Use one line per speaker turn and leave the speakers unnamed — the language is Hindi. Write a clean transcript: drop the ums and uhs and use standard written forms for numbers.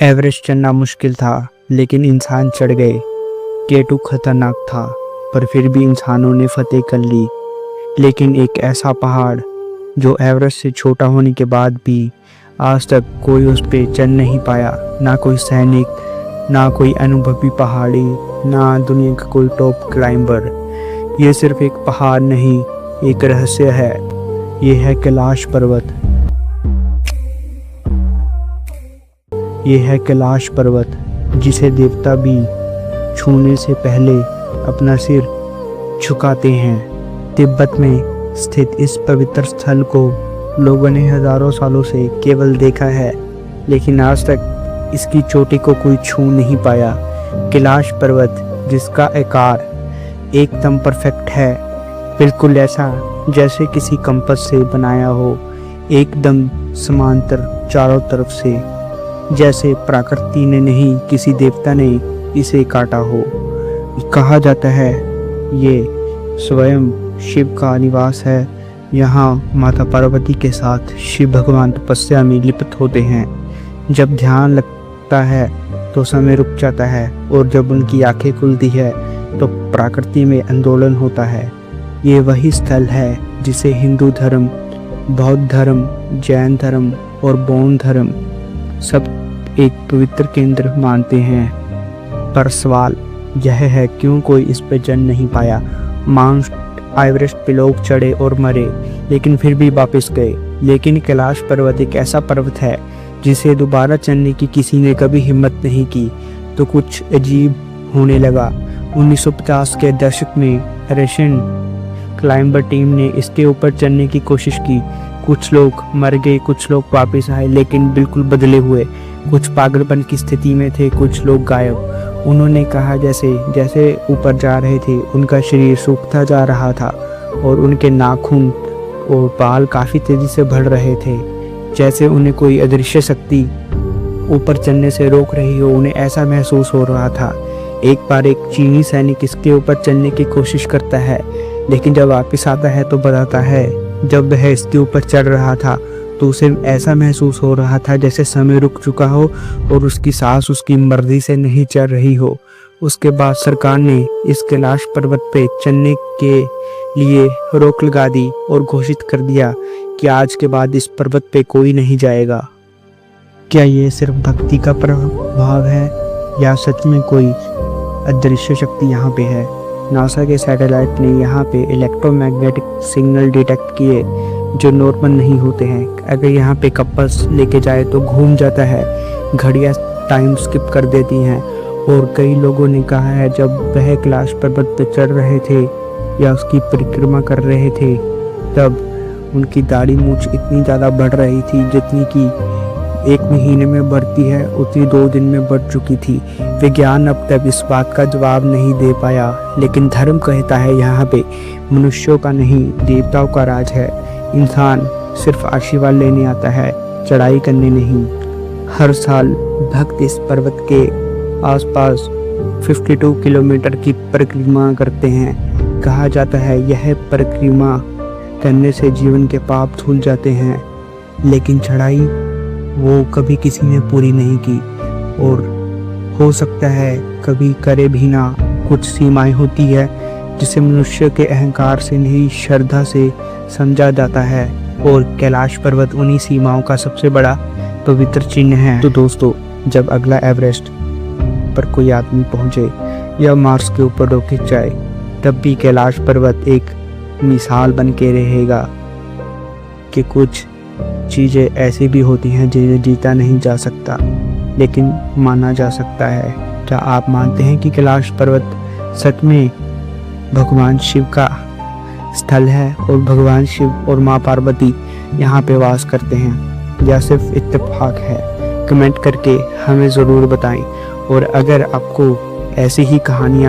एवरेस्ट चढ़ना मुश्किल था, लेकिन इंसान चढ़ गए। केटू खतरनाक था, पर फिर भी इंसानों ने फतेह कर ली। लेकिन एक ऐसा पहाड़ जो एवरेस्ट से छोटा होने के बाद भी आज तक कोई उस पे चढ़ नहीं पाया, ना कोई सैनिक, ना कोई अनुभवी पहाड़ी, ना दुनिया का कोई टॉप क्लाइंबर। ये सिर्फ एक पहाड़ नहीं, एक रहस्य है। ये है कैलाश पर्वत। ये है कैलाश पर्वत, जिसे देवता भी छूने से पहले अपना सिर झुकाते हैं। तिब्बत में स्थित इस पवित्र स्थल को लोगों ने हजारों सालों से केवल देखा है, लेकिन आज तक इसकी चोटी को कोई छू नहीं पाया। कैलाश पर्वत, जिसका आकार एकदम परफेक्ट है, बिल्कुल ऐसा जैसे किसी कंपास से बनाया हो, एकदम समांतर चारों तरफ से, जैसे प्रकृति ने नहीं किसी देवता ने इसे काटा हो। कहा जाता है ये स्वयं शिव का निवास है। यहाँ माता पार्वती के साथ शिव भगवान तपस्या में लिप्त होते हैं। जब ध्यान लगता है तो समय रुक जाता है, और जब उनकी आंखें खुलती है तो प्रकृति में आंदोलन होता है। ये वही स्थल है जिसे हिंदू धर्म, बौद्ध धर्म, जैन धर्म और बौद्ध धर्म सब एक पवित्र केंद्र मानते हैं। पर सवाल यह है, क्यों कोई इस पे चढ़ नहीं पाया? माउंट एवरेस्ट पे लोग चढ़े और मरे, लेकिन फिर भी वापस गए। लेकिन कैलाश पर्वत एक ऐसा पर्वत है जिसे दोबारा चढ़ने की किसी ने कभी हिम्मत नहीं की। तो कुछ अजीब होने लगा। 1950 के दशक में रशियन क्लाइंबर टीम ने इसके ऊपर चढ़ने की कोशिश की। कुछ लोग मर गए, कुछ लोग वापस आए, लेकिन बिल्कुल बदले हुए। कुछ पागलपन की स्थिति में थे, कुछ लोग गायब। उन्होंने कहा जैसे जैसे ऊपर जा रहे थे उनका शरीर सूखता जा रहा था, और उनके नाखून और बाल काफ़ी तेज़ी से बढ़ रहे थे, जैसे उन्हें कोई अदृश्य शक्ति ऊपर चढ़ने से रोक रही हो। उन्हें ऐसा महसूस हो रहा था। एक बार एक चीनी सैनिक इसके ऊपर चढ़ने की कोशिश करता है, लेकिन जब वापस आता है तो बताता है जब वह इसके ऊपर चढ़ रहा था तो उसे ऐसा महसूस हो रहा था जैसे समय रुक चुका हो और उसकी सांस उसकी मर्जी से नहीं चल रही हो। उसके बाद सरकार ने इस कैलाश पर्वत पे चढ़ने के लिए रोक लगा दी और घोषित कर दिया कि आज के बाद इस पर्वत पे कोई नहीं जाएगा। क्या ये सिर्फ भक्ति का प्रभाव है, या सच में कोई अदृश्य शक्ति यहाँ पे है? नासा के सैटेलाइट ने यहाँ पे इलेक्ट्रोमैग्नेटिक सिग्नल डिटेक्ट किए जो नॉर्मल नहीं होते हैं। अगर यहाँ पे कंपास लेके जाए तो घूम जाता है, घड़ियाँ टाइम स्किप कर देती हैं। और कई लोगों ने कहा है जब वह कैलाश पर्वत पर चढ़ रहे थे या उसकी परिक्रमा कर रहे थे, तब उनकी दाढ़ी मूंछ इतनी ज़्यादा बढ़ रही थी जितनी कि 1 महीने में बढ़ती है उतनी 2 दिन में बढ़ चुकी थी। विज्ञान अब तक इस बात का जवाब नहीं दे पाया, लेकिन धर्म कहता है यहाँ पे मनुष्यों का नहीं, देवताओं का राज है। इंसान सिर्फ आशीर्वाद लेने आता है, चढ़ाई करने नहीं। हर साल भक्त इस पर्वत के आसपास 52 किलोमीटर की परिक्रमा करते हैं। कहा जाता है यह परिक्रमा करने से जीवन के पाप धुल जाते हैं, लेकिन चढ़ाई वो कभी किसी ने पूरी नहीं की, और हो सकता है कभी करे भी ना। कुछ सीमाएं होती है जिसे मनुष्य के अहंकार से नहीं, श्रद्धा से समझा जाता है, और कैलाश पर्वत उन्हीं सीमाओं का सबसे बड़ा पवित्र चिन्ह है। तो दोस्तों, जब अगला एवरेस्ट पर कोई आदमी पहुंचे या मार्स के ऊपर रॉकेट जाए, तब भी कैलाश पर्वत एक मिसाल बन के रहेगा कि कुछ चीज़ें ऐसी भी होती हैं जिन्हें जीता नहीं जा सकता, लेकिन माना जा सकता है। क्या आप मानते हैं कि कैलाश पर्वत सच में भगवान शिव का स्थल है और भगवान शिव और माँ पार्वती यहाँ पे वास करते हैं, या सिर्फ इत्तेफाक है? कमेंट करके हमें ज़रूर बताएं। और अगर आपको ऐसी ही कहानियाँ